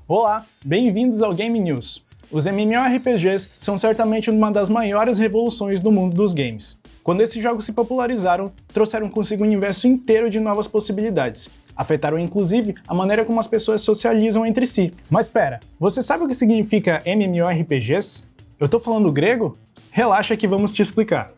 Olá, bem-vindos ao Game News. Os MMORPGs são certamente uma das maiores revoluções do mundo dos games. Quando esses jogos se popularizaram, trouxeram consigo um universo inteiro de novas possibilidades. Afetaram inclusive a maneira como as pessoas socializam entre si. Mas pera, você sabe o que significa MMORPGs? Eu tô falando grego? Relaxa que vamos te explicar.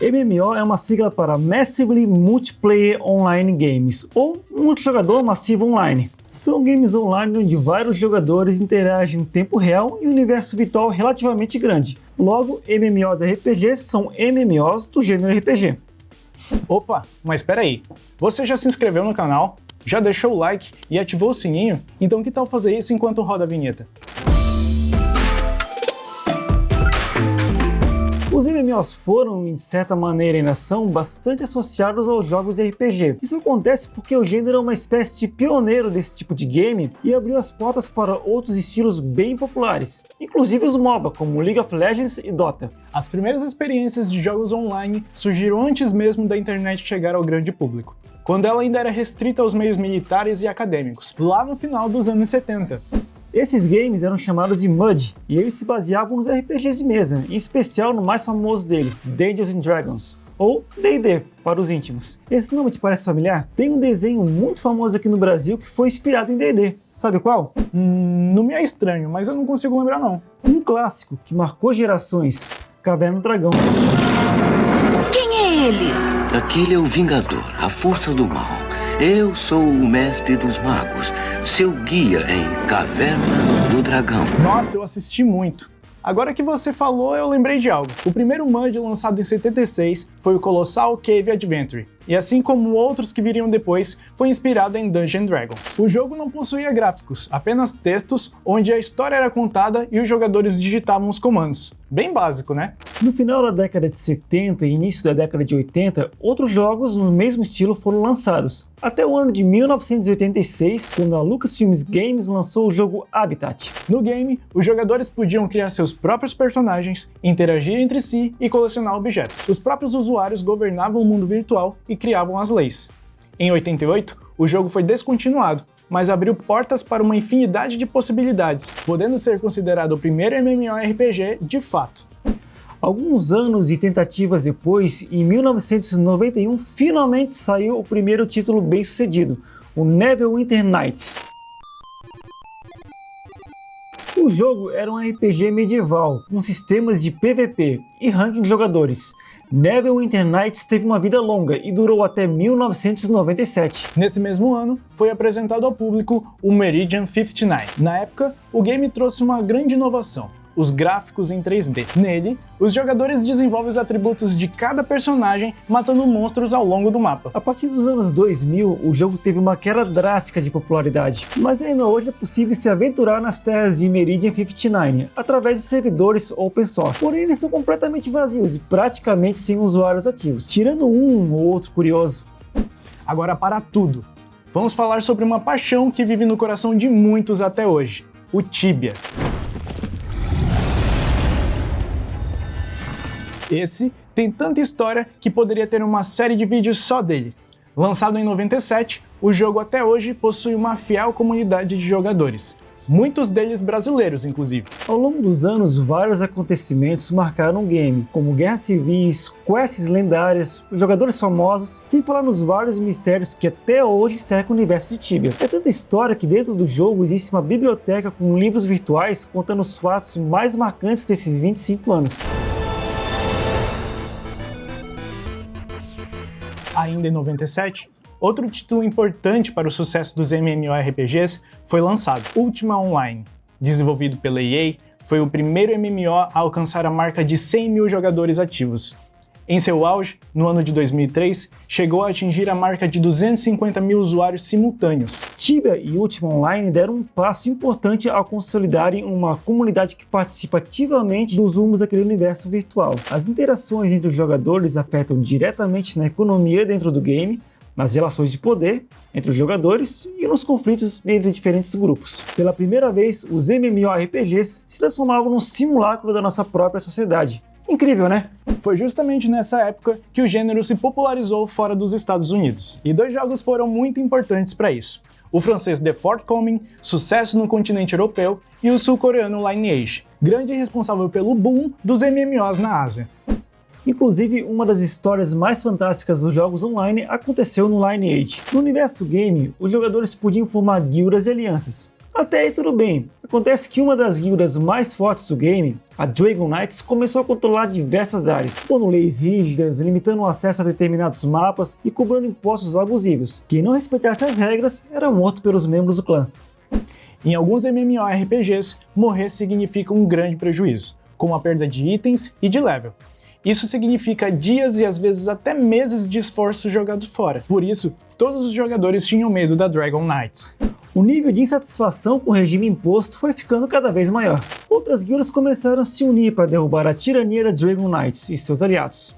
MMO é uma sigla para Massively Multiplayer Online Games, ou multijogador massivo online. São games online onde vários jogadores interagem em tempo real em um universo virtual relativamente grande. Logo, MMORPGs são MMOs do gênero RPG. Opa, mas espera aí. Você já se inscreveu no canal? Já deixou o like e ativou o sininho? Então que tal fazer isso enquanto roda a vinheta? Os MMOs foram, de certa maneira, ainda são bastante associados aos jogos de RPG. Isso acontece porque o gênero é uma espécie de pioneiro desse tipo de game e abriu as portas para outros estilos bem populares, inclusive os MOBA, como League of Legends e Dota. As primeiras experiências de jogos online surgiram antes mesmo da internet chegar ao grande público, quando ela ainda era restrita aos meios militares e acadêmicos, lá no final dos anos 70. Esses games eram chamados de MUD, e eles se baseavam nos RPGs de mesa, em especial no mais famoso deles, Dungeons & Dragons, ou D&D, para os íntimos. Esse nome te parece familiar? Tem um desenho muito famoso aqui no Brasil que foi inspirado em D&D. Sabe qual? Não me é estranho, mas eu não consigo lembrar não. Um clássico que marcou gerações, Caverna do Dragão. Quem é ele? Aquele é o Vingador, a força do mal. Eu sou o mestre dos magos, seu guia em Caverna do Dragão. Nossa, eu assisti muito. Agora que você falou, eu lembrei de algo. O primeiro MUD lançado em 76 foi o Colossal Cave Adventure, e assim como outros que viriam depois, foi inspirado em Dungeons & Dragons. O jogo não possuía gráficos, apenas textos, onde a história era contada e os jogadores digitavam os comandos. Bem básico, né? No final da década de 70 e início da década de 80, outros jogos no mesmo estilo foram lançados, até o ano de 1986, quando a Lucasfilm Games lançou o jogo Habitat. No game, os jogadores podiam criar seus próprios personagens, interagir entre si e colecionar objetos. Os próprios usuários governavam o mundo virtual e criavam as leis. Em 88, o jogo foi descontinuado, mas abriu portas para uma infinidade de possibilidades, podendo ser considerado o primeiro MMORPG de fato. Alguns anos e tentativas depois, em 1991, finalmente saiu o primeiro título bem-sucedido, o Neverwinter Nights. O jogo era um RPG medieval, com sistemas de PVP e ranking de jogadores. Neverwinter Nights teve uma vida longa e durou até 1997. Nesse mesmo ano, foi apresentado ao público o Meridian 59. Na época, o game trouxe uma grande inovação: os gráficos em 3D. Nele, os jogadores desenvolvem os atributos de cada personagem, matando monstros ao longo do mapa. A partir dos anos 2000, o jogo teve uma queda drástica de popularidade, mas ainda hoje é possível se aventurar nas terras de Meridian 59 através de servidores open source. Porém, eles são completamente vazios e praticamente sem usuários ativos, tirando um ou outro curioso. Agora, para tudo, vamos falar sobre uma paixão que vive no coração de muitos até hoje: o Tibia. Esse tem tanta história que poderia ter uma série de vídeos só dele. Lançado em 97, o jogo até hoje possui uma fiel comunidade de jogadores, muitos deles brasileiros, inclusive. Ao longo dos anos, vários acontecimentos marcaram o game, como guerras civis, quests lendárias, jogadores famosos, sem falar nos vários mistérios que até hoje cercam o universo de Tibia. É tanta história que dentro do jogo existe uma biblioteca com livros virtuais contando os fatos mais marcantes desses 25 anos. Ainda em 97, outro título importante para o sucesso dos MMORPGs foi lançado, Ultima Online. Desenvolvido pela EA, foi o primeiro MMO a alcançar a marca de 100 mil jogadores ativos. Em seu auge, no ano de 2003, chegou a atingir a marca de 250 mil usuários simultâneos. Tibia e Ultima Online deram um passo importante ao consolidarem uma comunidade que participa ativamente dos rumos daquele universo virtual. As interações entre os jogadores afetam diretamente na economia dentro do game, nas relações de poder entre os jogadores e nos conflitos entre diferentes grupos. Pela primeira vez, os MMORPGs se transformavam num simulacro da nossa própria sociedade. Incrível, né? Foi justamente nessa época que o gênero se popularizou fora dos Estados Unidos. E dois jogos foram muito importantes para isso: o francês The Forthcoming, sucesso no continente europeu, e o sul-coreano Lineage, grande responsável pelo boom dos MMOs na Ásia. Inclusive, uma das histórias mais fantásticas dos jogos online aconteceu no Lineage. No universo do game, os jogadores podiam formar guildas e alianças. Até aí tudo bem. Acontece que uma das guildas mais fortes do game, a Dragon Knights, começou a controlar diversas áreas, pondo leis rígidas, limitando o acesso a determinados mapas e cobrando impostos abusivos. Quem não respeitasse as regras era morto pelos membros do clã. Em alguns MMORPGs, morrer significa um grande prejuízo, como a perda de itens e de level. Isso significa dias e às vezes até meses de esforço jogado fora. Por isso, todos os jogadores tinham medo da Dragon Knights. O nível de insatisfação com o regime imposto foi ficando cada vez maior. Outras guildas começaram a se unir para derrubar a tirania da Dragon Knights e seus aliados.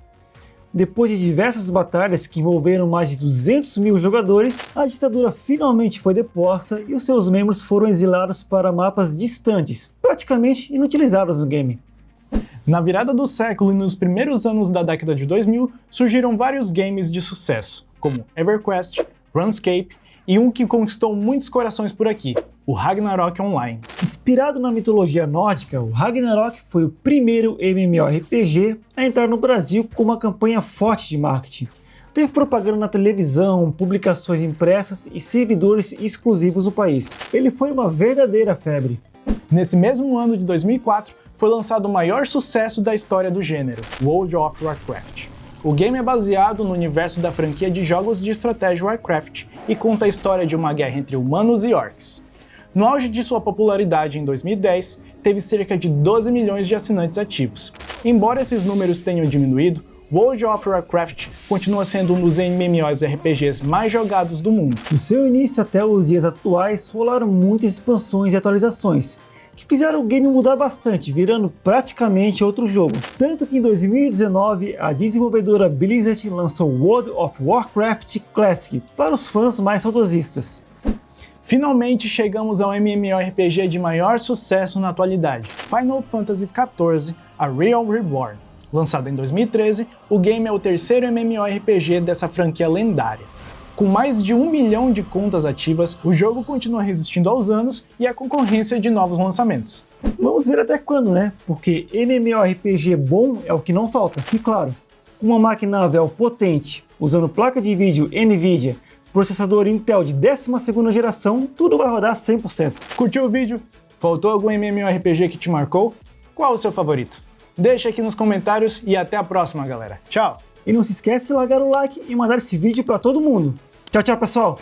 Depois de diversas batalhas que envolveram mais de 200 mil jogadores, a ditadura finalmente foi deposta e os seus membros foram exilados para mapas distantes, praticamente inutilizados no game. Na virada do século e nos primeiros anos da década de 2000, surgiram vários games de sucesso, como EverQuest, RuneScape e um que conquistou muitos corações por aqui, o Ragnarok Online. Inspirado na mitologia nórdica, o Ragnarok foi o primeiro MMORPG a entrar no Brasil com uma campanha forte de marketing. Teve propaganda na televisão, publicações impressas e servidores exclusivos no país. Ele foi uma verdadeira febre. Nesse mesmo ano de 2004, foi lançado o maior sucesso da história do gênero, World of Warcraft. O game é baseado no universo da franquia de jogos de estratégia Warcraft e conta a história de uma guerra entre humanos e orcs. No auge de sua popularidade em 2010, teve cerca de 12 milhões de assinantes ativos. Embora esses números tenham diminuído, World of Warcraft continua sendo um dos MMORPGs mais jogados do mundo. Do seu início até os dias atuais, rolaram muitas expansões e atualizações, que fizeram o game mudar bastante, virando praticamente outro jogo. Tanto que em 2019, a desenvolvedora Blizzard lançou World of Warcraft Classic para os fãs mais saudosistas. Finalmente chegamos ao MMORPG de maior sucesso na atualidade, Final Fantasy XIV: A Realm Reborn. Lançado em 2013, o game é o terceiro MMORPG dessa franquia lendária. Com mais de 1 milhão de contas ativas, o jogo continua resistindo aos anos e à concorrência de novos lançamentos. Vamos ver até quando, né? Porque MMORPG bom é o que não falta. E claro, com uma máquina Vel potente, usando placa de vídeo NVIDIA, processador Intel de 12ª geração, tudo vai rodar 100%. Curtiu o vídeo? Faltou algum MMORPG que te marcou? Qual o seu favorito? Deixa aqui nos comentários e até a próxima, galera. Tchau! E não se esquece de largar o like e mandar esse vídeo para todo mundo. Tchau, tchau, pessoal!